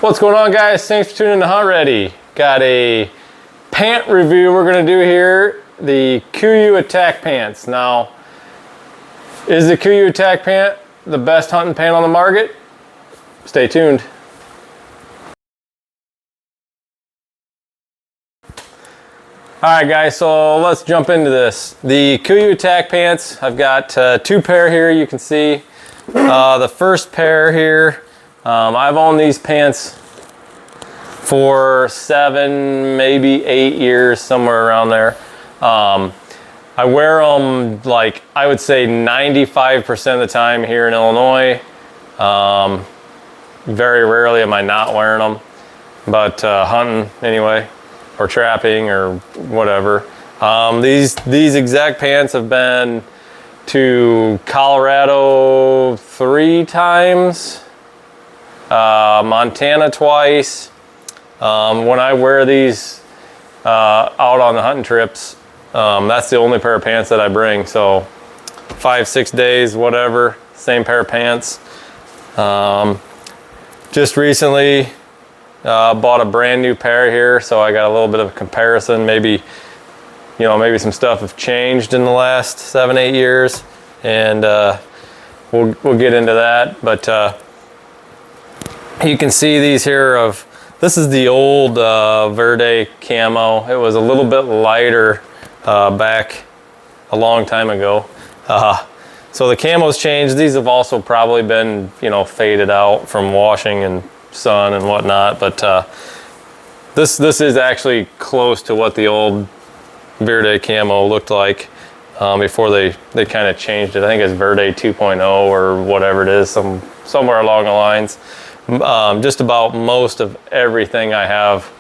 What's going on, guys? Thanks for tuning in to Hunt Ready. Got a pant review we're gonna do here, the Kuiu attack pants. Now, is the Kuiu attack pant the best hunting pant on the market? Stay tuned. All right, guys, so let's jump into this. The Kuiu attack pants, I've got two pair here, you can see. The first pair here, I've owned these pants for 7, maybe 8 years, somewhere around there. I wear them like, I would say 95% of the time here in Illinois. Very rarely am I not wearing them, but hunting anyway, or trapping or whatever. These exact pants have been to Colorado 3 times, Montana twice. When I wear these out on the hunting trips, that's the only pair of pants that I bring. So 5-6 days, whatever, same pair of pants. Just recently bought a brand new pair here, so I got a little bit of a comparison. Maybe, you know, maybe some stuff have changed in the last 7-8 years, and we'll get into that. But you can see these here this is the old Verde camo. It was a little bit lighter back a long time ago. So the camo's changed. These have also probably been, you know, faded out from washing and sun and whatnot. But this is actually close to what the old Verde camo looked like before they kind of changed it. I think it's Verde 2.0 or whatever it is, somewhere along the lines. Just about most of everything I have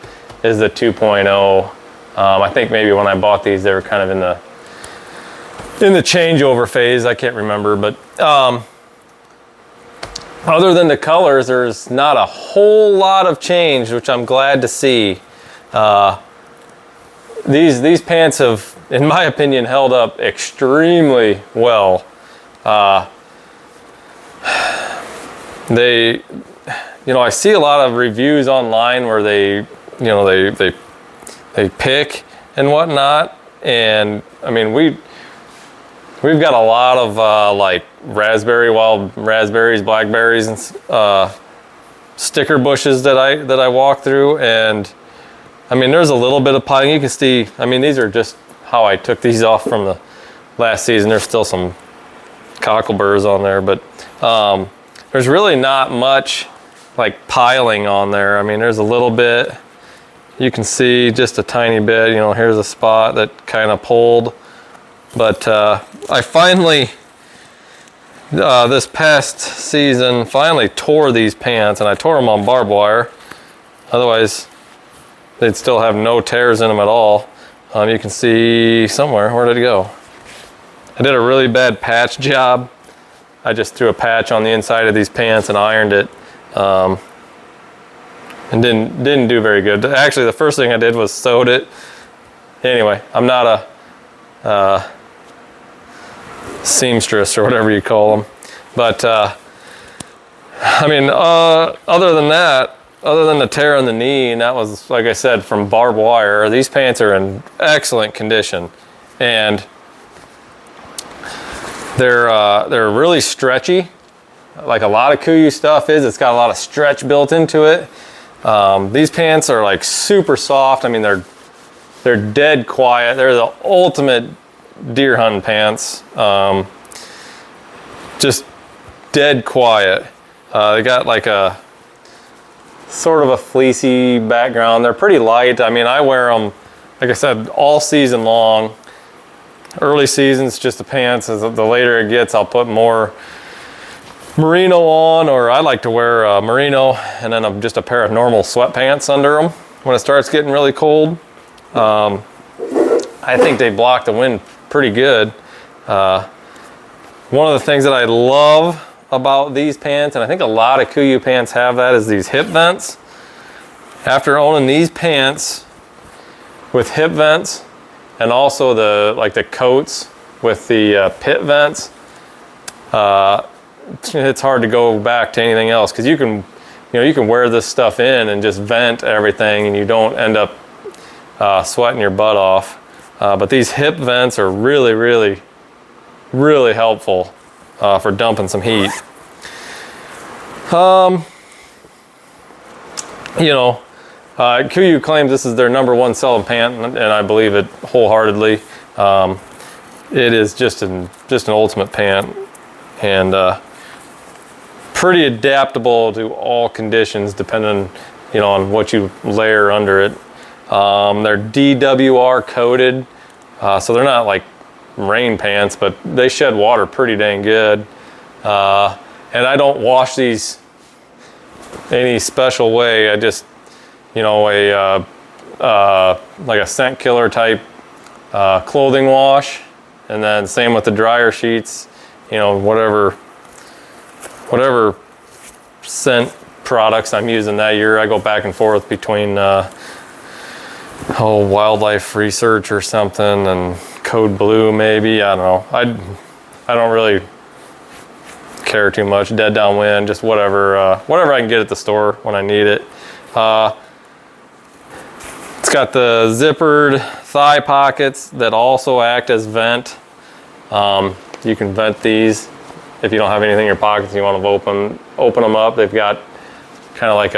is the 2.0. I think maybe when I bought these, they were kind of in the changeover phase. I can't remember, but other than the colors, there's not a whole lot of change, which I'm glad to see. These pants have, in my opinion, held up extremely well. You know, I see a lot of reviews online where they pick and whatnot, and I mean we've got a lot of like wild raspberries, blackberries, and sticker bushes that I walk through, and I mean there's a little bit of potting. You can see, I mean these are just how I took these off from the last season. There's still some cockleburs on there, but there's really not much like piling on there. I mean, there's a little bit, you can see just a tiny bit, you know, here's a spot that kind of pulled. But I finally, this past season, finally tore these pants, and I tore them on barbed wire. Otherwise, they'd still have no tears in them at all. You can see somewhere, where did it go? I did a really bad patch job. I just threw a patch on the inside of these pants and ironed it. And didn't do very good. Actually, the first thing I did was sewed it. Anyway, I'm not a seamstress or whatever you call them. But I mean, other than that, other than the tear in the knee, and that was, like I said, from barbed wire, these pants are in excellent condition, and they're really stretchy. Like a lot of Kuiu stuff is, it's got a lot of stretch built into it. These pants are like super soft. I mean, they're dead quiet. They're the ultimate deer hunting pants. Just dead quiet. They got like a sort of a fleecy background. They're pretty light. I mean, I wear them, like I said, all season long. Early seasons, just the pants. As the later it gets, I'll put more merino on, or I like to wear merino and then just a pair of normal sweatpants under them when it starts getting really cold. I think they block the wind pretty good. One of the things that I love about these pants, and I think a lot of Kuiu pants have that, is these hip vents. After owning these pants with hip vents and also the coats with the pit vents, it's hard to go back to anything else, because you can you know, you can wear this stuff in and just vent everything, and you don't end up sweating your butt off. But these hip vents are really, really, really helpful for dumping some heat. You know, Kuiu claims this is their #1 selling pant, and I believe it wholeheartedly. It is just an ultimate pant, and pretty adaptable to all conditions, depending, you know, on what you layer under it. They're DWR coated, so they're not like rain pants, but they shed water pretty dang good. And I don't wash these any special way. I just, you know, like a scent killer type clothing wash, and then same with the dryer sheets. You know, whatever scent products I'm using that year, I go back and forth between wildlife research or something and Code Blue maybe. I don't know. I don't really care too much. Dead Downwind, just whatever I can get at the store when I need it. It's got the zippered thigh pockets that also act as vent. You can vent these if you don't have anything in your pockets and you want to open them up. They've got kind of like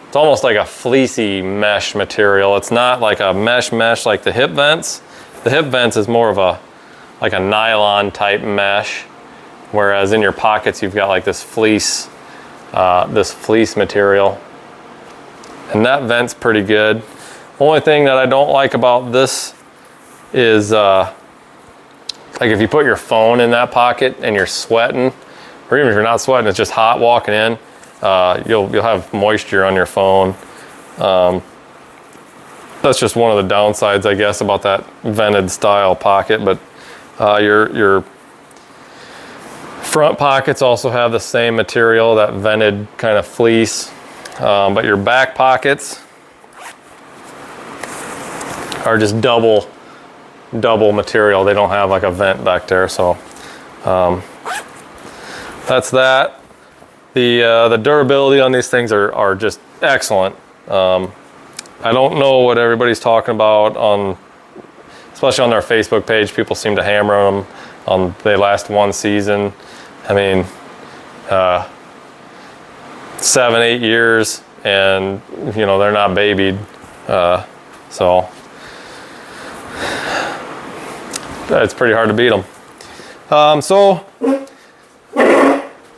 it's almost like a fleecy mesh material. It's not like a mesh like the hip vents. The hip vents is more of like a nylon type mesh, whereas in your pockets you've got like this fleece material, and that vent's pretty good. Only thing that I don't like about this is like if you put your phone in that pocket and you're sweating, or even if you're not sweating, it's just hot walking in, you'll have moisture on your phone. That's just one of the downsides, I guess, about that vented style pocket. But your front pockets also have the same material, that vented kind of fleece. But your back pockets are just double material. They don't have like a vent back there. So that's that. The durability on these things are just excellent. I don't know what everybody's talking about especially on their Facebook page. People seem to hammer them on they last one season. I mean, 7-8 years, and you know, they're not babied. So it's pretty hard to beat them. So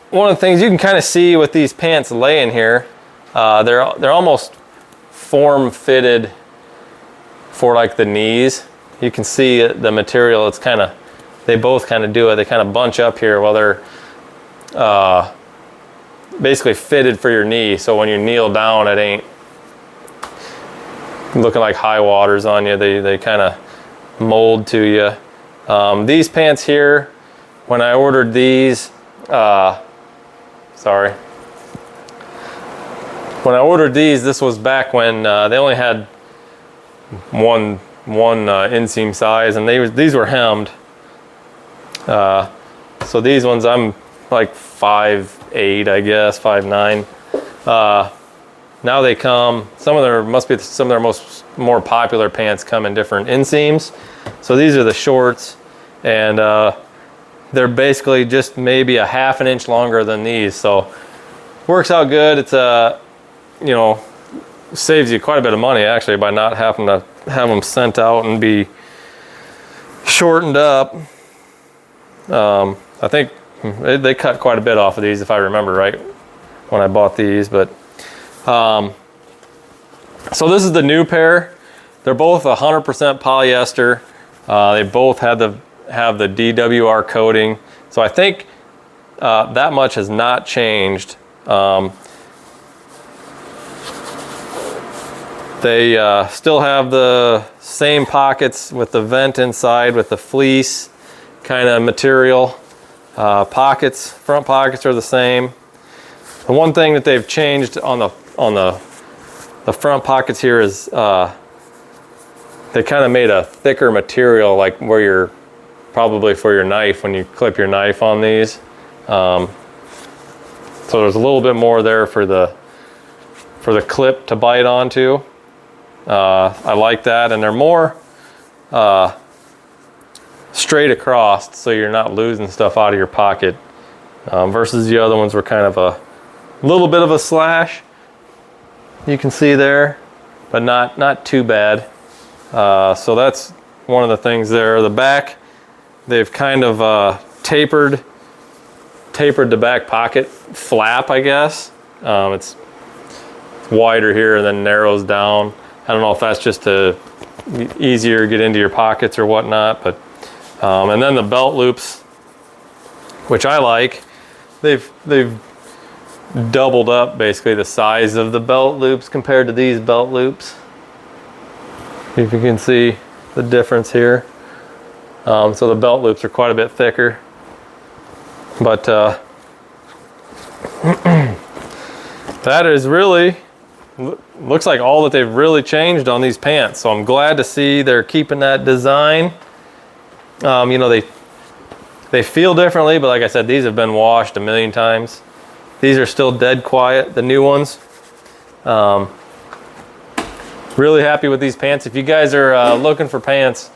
one of the things you can kind of see with these pants laying here, they're almost form fitted for like the knees. You can see the material. It's kind of, they both kind of do it. They kind of bunch up here while they're basically fitted for your knee. So when you kneel down, it ain't looking like high waters on you. They kind of mold to you. These pants here, when I ordered these, when I ordered these, this was back when they only had one inseam size, and these were hemmed. So these ones, I'm like 5'8", I guess, 5'9". Now they come, some of their more popular pants come in different inseams. So these are the shorts, and they're basically just maybe a ½ an inch longer than these. So works out good. It's you know, saves you quite a bit of money actually by not having to have them sent out and be shortened up. I think they cut quite a bit off of these, if I remember right, when I bought these. But so this is the new pair. They're both 100% polyester. They both have the DWR coating. So I think that much has not changed. They still have the same pockets with the vent inside with the fleece kind of material. Front pockets are the same. The one thing that they've changed on the front pockets here is they kind of made a thicker material, like where you're probably for your knife, when you clip your knife on these. So there's a little bit more there for the for the clip to bite onto. I like that, and they're more straight across, so you're not losing stuff out of your pocket, versus the other ones were kind of a little bit of a slash. You can see there, but not too bad. So that's one of the things there. The back, they've kind of tapered the back pocket flap, I guess. It's wider here and then narrows down. I don't know if that's just to easier get into your pockets or whatnot, but and then the belt loops, which I like, they've doubled up basically the size of the belt loops compared to these belt loops. If you can see the difference here. So the belt loops are quite a bit thicker, but that is really, looks like all that they've really changed on these pants. So I'm glad to see they're keeping that design. You know, they feel differently, but like I said, these have been washed a million times. These are still dead quiet, the new ones. Really happy with these pants. If you guys are looking for pants,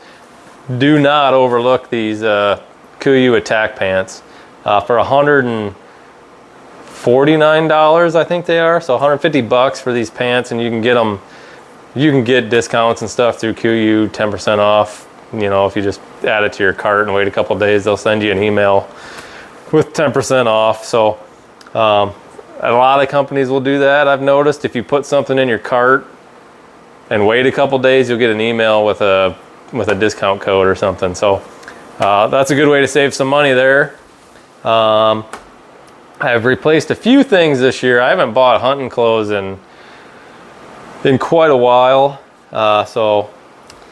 do not overlook these Kuiu attack pants. For $149, I think they are. So 150 bucks for these pants, and you can get them. You can get discounts and stuff through Kuiu, 10% off. You know, if you just add it to your cart and wait a couple days, they'll send you an email with 10% off. So a lot of companies will do that. I've noticed if you put something in your cart and wait a couple days, you'll get an email with a discount code or something. So that's a good way to save some money there. I've replaced a few things this year. I haven't bought hunting clothes in quite a while. So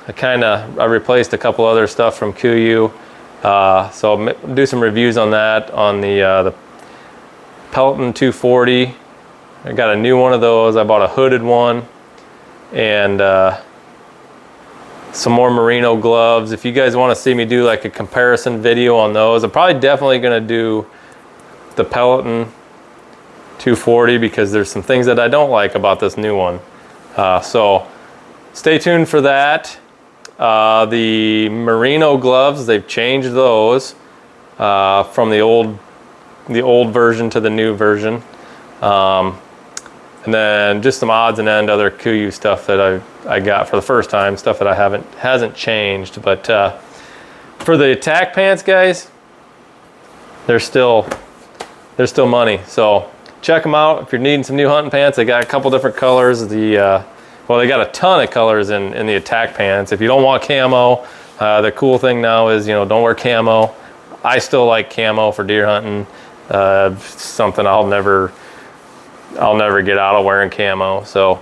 I replaced a couple other stuff from Kuiu. So I'll do some reviews on that on the Pelton 240. I got a new one of those. I bought a hooded one, and some more merino gloves. If you guys want to see me do like a comparison video on those, I'm probably definitely going to do the Pelton 240 because there's some things that I don't like about this new one. So stay tuned for that. The merino gloves, they've changed those from the old version to the new version. And then just some odds and end other Kuiu stuff that I got for the first time, stuff that hasn't changed. But for the attack pants, guys, they're still money. So check them out if you're needing some new hunting pants. They got a couple different colors. They got a ton of colors in the attack pants. If you don't want camo, the cool thing now is, you know, don't wear camo. I still like camo for deer hunting. Something I'll never get out of wearing camo. So,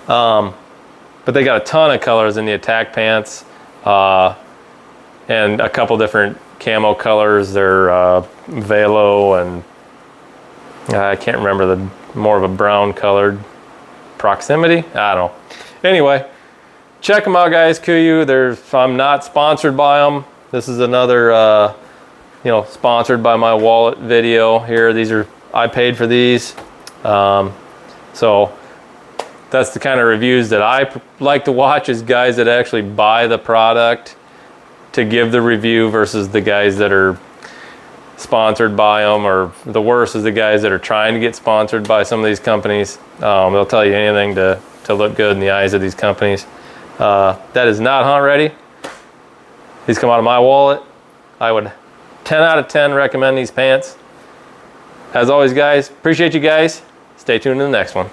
but they got a ton of colors in the attack pants, and a couple different camo colors. They're velo, and I can't remember the more of a brown colored proximity. I don't know. Anyway, check them out, guys. Kuiu. I'm not sponsored by them. This is another, sponsored by my wallet video here. I paid for these. So that's the kind of reviews that I like to watch, is guys that actually buy the product to give the review versus the guys that are sponsored by them, or the worst is the guys that are trying to get sponsored by some of these companies. They'll tell you anything to look good in the eyes of these companies. That is not hunt ready. These come out of my wallet. I would 10 out of 10 recommend these pants. As always, guys, appreciate you guys. Stay tuned to the next one.